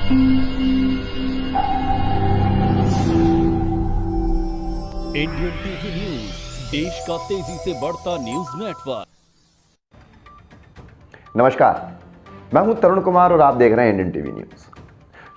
Indian TV news, देश का तेजी से बढ़ता न्यूज नेटवर्क। नमस्कार, मैं हूं तरुण कुमार और आप देख रहे हैं इंडियन टीवी न्यूज।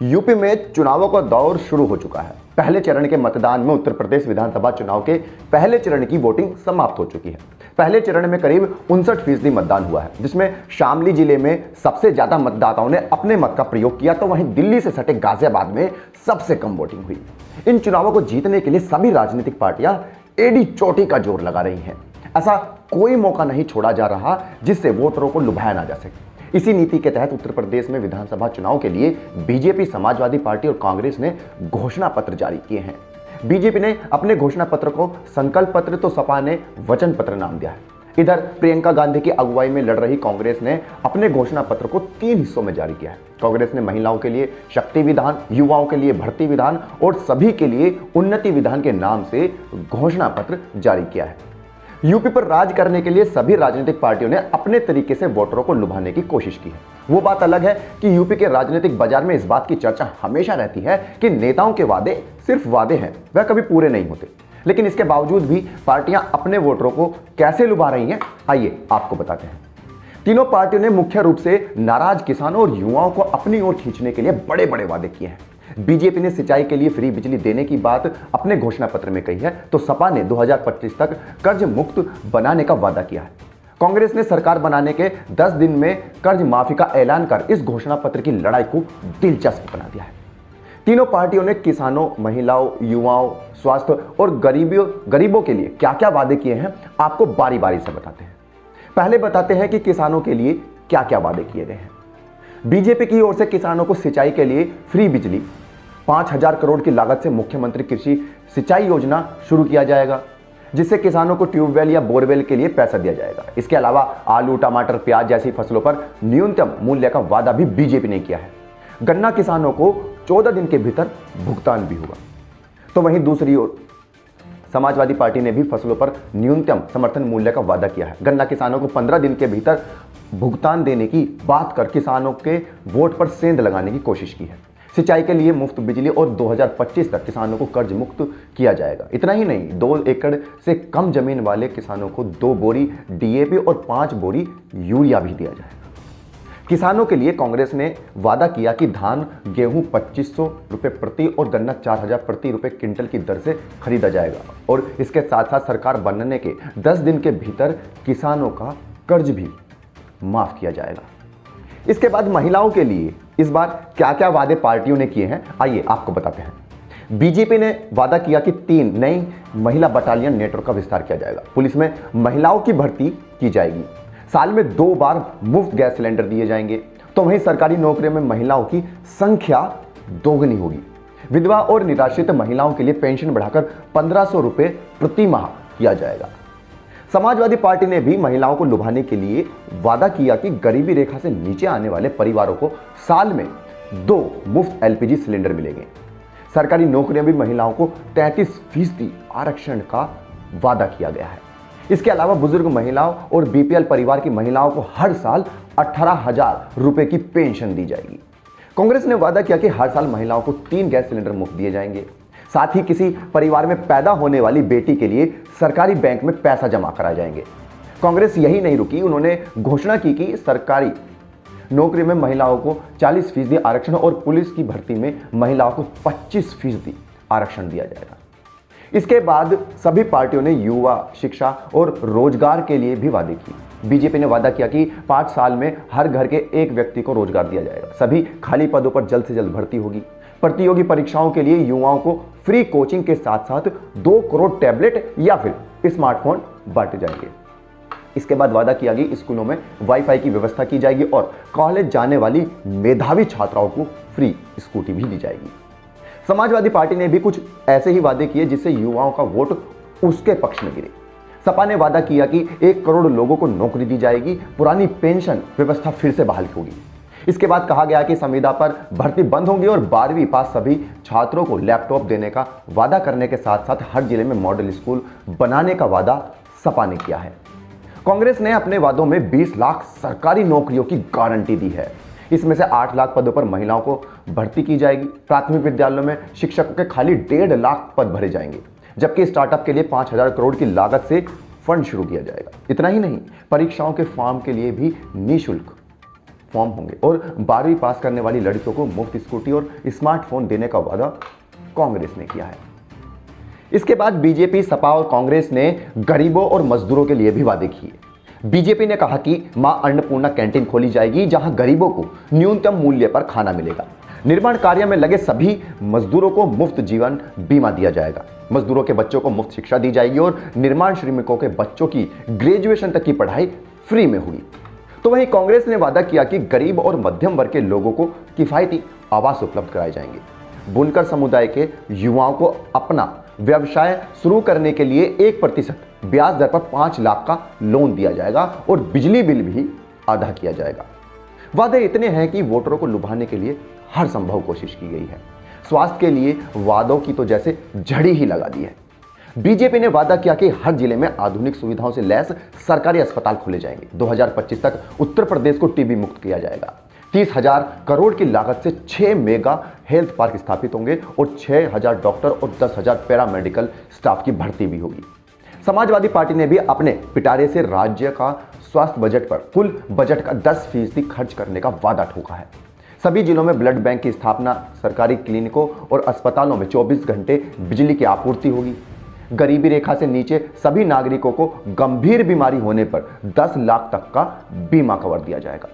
यूपी में चुनावों का दौर शुरू हो चुका है। पहले चरण के मतदान में उत्तर प्रदेश विधानसभा चुनाव के पहले चरण की वोटिंग समाप्त हो चुकी है। पहले चरण में करीब 59% मतदान हुआ है, जिसमें शामली जिले में सबसे ज्यादा मतदाताओं ने अपने मत का प्रयोग किया, तो वहीं दिल्ली से सटे गाजियाबाद में सबसे कम वोटिंग हुई। इन चुनावों को जीतने के लिए सभी राजनीतिक पार्टियां एड़ी चोटी का जोर लगा रही हैं। ऐसा कोई मौका नहीं छोड़ा जा रहा जिससे वोटरों को लुभाया ना जा सके। इसी नीति के तहत उत्तर प्रदेश में विधानसभा चुनाव के लिए बीजेपी, समाजवादी पार्टी और कांग्रेस ने घोषणा पत्र जारी किए हैं। बीजेपी ने अपने घोषणा पत्र को संकल्प पत्र, तो सपा ने वचन पत्र नाम दिया है। इधर प्रियंका गांधी की अगुवाई में लड़ रही कांग्रेस ने अपने घोषणा पत्र को 3 हिस्सों में जारी किया है। कांग्रेस ने महिलाओं के लिए शक्ति विधान, युवाओं के लिए भर्ती विधान और सभी के लिए उन्नति विधान के नाम से घोषणा पत्र जारी किया है। यूपी पर राज करने के लिए सभी राजनीतिक पार्टियों ने अपने तरीके से वोटरों को लुभाने की कोशिश की है। वो बात अलग है कि यूपी के राजनीतिक बाजार में इस बात की चर्चा हमेशा रहती है कि नेताओं के वादे सिर्फ वादे हैं, वह कभी पूरे नहीं होते। लेकिन इसके बावजूद भी पार्टियां अपने वोटरों को कैसे लुभा रही हैं, आइए आपको बताते हैं। तीनों पार्टियों ने मुख्य रूप से नाराज किसानों और युवाओं को अपनी ओर खींचने के लिए बड़े बड़े वादे किए हैं। बीजेपी ने सिंचाई के लिए फ्री बिजली देने की बात अपने घोषणा पत्र में कही है, तो सपा ने 2025 तक कर्ज मुक्त बनाने का वादा किया है। कांग्रेस ने सरकार बनाने के 10 दिन में कर्ज माफी का ऐलान कर इस घोषणा पत्र की लड़ाई को दिलचस्प बना दिया है। तीनों पार्टियों ने किसानों, महिलाओं, युवाओं, स्वास्थ्य और गरीबों के लिए क्या क्या वादे किए हैं, आपको बारी बारी से बताते हैं। पहले बताते हैं कि किसानों के लिए क्या क्या वादे किए गए हैं। बीजेपी की ओर से किसानों को सिंचाई के लिए फ्री बिजली, 5000 करोड़ की लागत से मुख्यमंत्री कृषि सिंचाई योजना शुरू किया जाएगा, जिससे किसानों को ट्यूबवेल या बोरवेल के लिए पैसा दिया जाएगा। इसके अलावा आलू, टमाटर, प्याज जैसी फसलों पर न्यूनतम मूल्य का वादा भी बीजेपी ने किया है। गन्ना किसानों को 14 दिन के भीतर भुगतान भी होगा। तो वहीं दूसरी ओर समाजवादी पार्टी ने भी फसलों पर न्यूनतम समर्थन मूल्य का वादा किया है। गन्ना किसानों को 15 दिन के भीतर भुगतान देने की बात कर किसानों के वोट पर सेंध लगाने की कोशिश की है। सिंचाई के लिए मुफ्त बिजली और 2025 तक किसानों को कर्ज मुक्त किया जाएगा। इतना ही नहीं, 2 एकड़ से कम जमीन वाले किसानों को 2 बोरी डीएपी और 5 बोरी यूरिया भी दिया जाएगा। किसानों के लिए कांग्रेस ने वादा किया कि धान, गेहूं 2500 रुपए प्रति और गन्ना 4000 प्रति रुपए क्विंटल की दर से खरीदा जाएगा, और इसके साथ साथ सरकार बनने के 10 दिन के भीतर किसानों का कर्ज भी माफ किया जाएगा। इसके बाद महिलाओं के लिए इस बार क्या क्या वादे पार्टियों ने किए हैं, आइए आपको बताते हैं। बीजेपी ने वादा किया कि 3 नई महिला बटालियन नेटवर्क का विस्तार किया जाएगा। पुलिस में महिलाओं की भर्ती की जाएगी। साल में 2 बार मुफ्त गैस सिलेंडर दिए जाएंगे। तो वहीं सरकारी नौकरियों में महिलाओं की संख्या दोगुनी होगी। विधवा और निराश्रित महिलाओं के लिए पेंशन बढ़ाकर 1500 रुपए प्रति माह किया जाएगा। समाजवादी पार्टी ने भी महिलाओं को लुभाने के लिए वादा किया कि गरीबी रेखा से नीचे आने वाले परिवारों को साल में 2 मुफ्त एलपीजी सिलेंडर मिलेंगे। सरकारी नौकरियां भी महिलाओं को 33% आरक्षण का वादा किया गया है। इसके अलावा बुजुर्ग महिलाओं और बीपीएल परिवार की महिलाओं को हर साल 18,000 रुपए की पेंशन दी जाएगी। कांग्रेस ने वादा किया कि हर साल महिलाओं को 3 गैस सिलेंडर मुफ्त दिए जाएंगे। साथ ही किसी परिवार में पैदा होने वाली बेटी के लिए सरकारी बैंक में पैसा जमा कराए जाएंगे। कांग्रेस यही नहीं रुकी, उन्होंने घोषणा की कि सरकारी नौकरी में महिलाओं को 40% आरक्षण और पुलिस की भर्ती में महिलाओं को 25% आरक्षण दिया जाएगा। इसके बाद सभी पार्टियों ने युवा, शिक्षा और रोजगार के लिए भी वादे किए। बीजेपी ने वादा किया कि 5 साल में हर घर के एक व्यक्ति को रोजगार दिया जाएगा। सभी खाली पदों पर जल्द से जल्द भर्ती होगी। प्रतियोगी परीक्षाओं के लिए युवाओं को फ्री कोचिंग के साथ साथ 2 करोड़ टैबलेट या फिर स्मार्टफोन बांटे जाएंगे। इसके बाद वादा किया कि स्कूलों में वाईफाई की व्यवस्था की जाएगी और कॉलेज जाने वाली मेधावी छात्राओं को फ्री स्कूटी भी दी जाएगी। समाजवादी पार्टी ने भी कुछ ऐसे ही वादे किए जिससे युवाओं का वोट उसके पक्ष में गिरे। सपा ने वादा किया कि 1 करोड़ लोगों को नौकरी दी जाएगी, पुरानी पेंशन व्यवस्था फिर से बहाल होगी। इसके बाद कहा गया कि संविदा पर भर्ती बंद होगी और 12वीं पास सभी छात्रों को लैपटॉप देने का वादा करने के साथ साथ हर जिले में मॉडल स्कूल बनाने का वादा सपा ने किया है। कांग्रेस ने अपने वादों में 20 लाख सरकारी नौकरियों की गारंटी दी है। इसमें से 8 लाख पदों पर महिलाओं को भर्ती की जाएगी। प्राथमिक विद्यालयों में शिक्षकों के खाली 1.5 लाख पद भरे जाएंगे, जबकि स्टार्टअप के लिए 5,000 करोड़ की लागत से फंड शुरू किया जाएगा। इतना ही नहीं, परीक्षाओं के फॉर्म के लिए भी निःशुल्क फॉर्म होंगे और 12वीं पास करने वाली लड़कियों को मुफ्त स्कूटी और स्मार्टफोन देने का वादा कांग्रेस ने किया है। इसके बाद बीजेपी, सपा और कांग्रेस ने गरीबों और मजदूरों के लिए भी वादे किए। बीजेपी ने कहा कि मां अन्नपूर्णा कैंटीन खोली जाएगी, जहां गरीबों को न्यूनतम मूल्य पर खाना मिलेगा। निर्माण कार्य में लगे सभी मजदूरों को मुफ्त जीवन बीमा दिया जाएगा। मजदूरों के बच्चों को मुफ्त शिक्षा दी जाएगी और निर्माण श्रमिकों के बच्चों की ग्रेजुएशन तक की पढ़ाई फ्री में होगी। तो वहीं कांग्रेस ने वादा किया कि गरीब और मध्यम वर्ग के लोगों को किफायती आवास उपलब्ध कराए जाएंगे। बुनकर समुदाय के युवाओं को अपना व्यवसाय शुरू करने के लिए 1% ब्याज दर पर 5 लाख का लोन दिया जाएगा और बिजली बिल भी आधा किया जाएगा। वादे इतने हैं कि वोटरों को लुभाने के लिए हर संभव कोशिश की गई है। स्वास्थ्य के लिए वादों की तो जैसे झड़ी ही लगा दी है। बीजेपी ने वादा किया कि हर जिले में आधुनिक सुविधाओं से लैस सरकारी अस्पताल खोले जाएंगे। 2025 तक उत्तर प्रदेश को टीबी मुक्त किया जाएगा। 30,000 करोड़ की लागत से 6 मेगा हेल्थ पार्क स्थापित होंगे और 6,000 डॉक्टर और 10,000 पैरामेडिकल स्टाफ की भर्ती भी होगी। समाजवादी पार्टी ने भी अपने पिटारे से राज्य का स्वास्थ्य बजट पर कुल बजट का 10% खर्च करने का वादा ठोका है। सभी जिलों में ब्लड बैंक की स्थापना, सरकारी क्लिनिकों और अस्पतालों में 24 घंटे बिजली की आपूर्ति होगी। गरीबी रेखा से नीचे सभी नागरिकों को गंभीर बीमारी होने पर 10 लाख तक का बीमा कवर दिया जाएगा।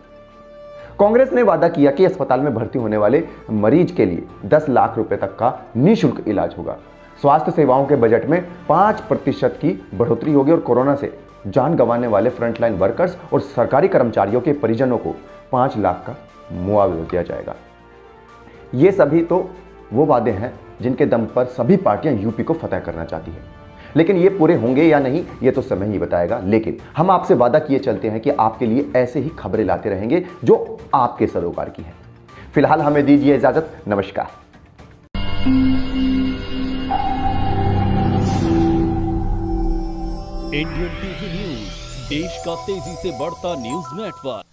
कांग्रेस ने वादा किया कि अस्पताल में भर्ती होने वाले मरीज के लिए 10 लाख रुपए तक का निःशुल्क इलाज होगा। स्वास्थ्य सेवाओं के बजट में 5% की बढ़ोतरी होगी और कोरोना से जान गंवाने वाले फ्रंटलाइन वर्कर्स और सरकारी कर्मचारियों के परिजनों को 5 लाख का मुआवजा दिया जाएगा। ये सभी तो वो वादे हैं जिनके दम पर सभी पार्टियां यूपी को फतह करना चाहती हैं। लेकिन ये पूरे होंगे या नहीं, ये तो समय ही बताएगा। लेकिन हम आपसे वादा किए चलते हैं कि आपके लिए ऐसे ही खबरें लाते रहेंगे जो आपके सरोकार की है। फिलहाल हमें दीजिए इजाजत। नमस्कार। इंडियन टीवी न्यूज, देश का तेजी से बढ़ता न्यूज नेटवर्क।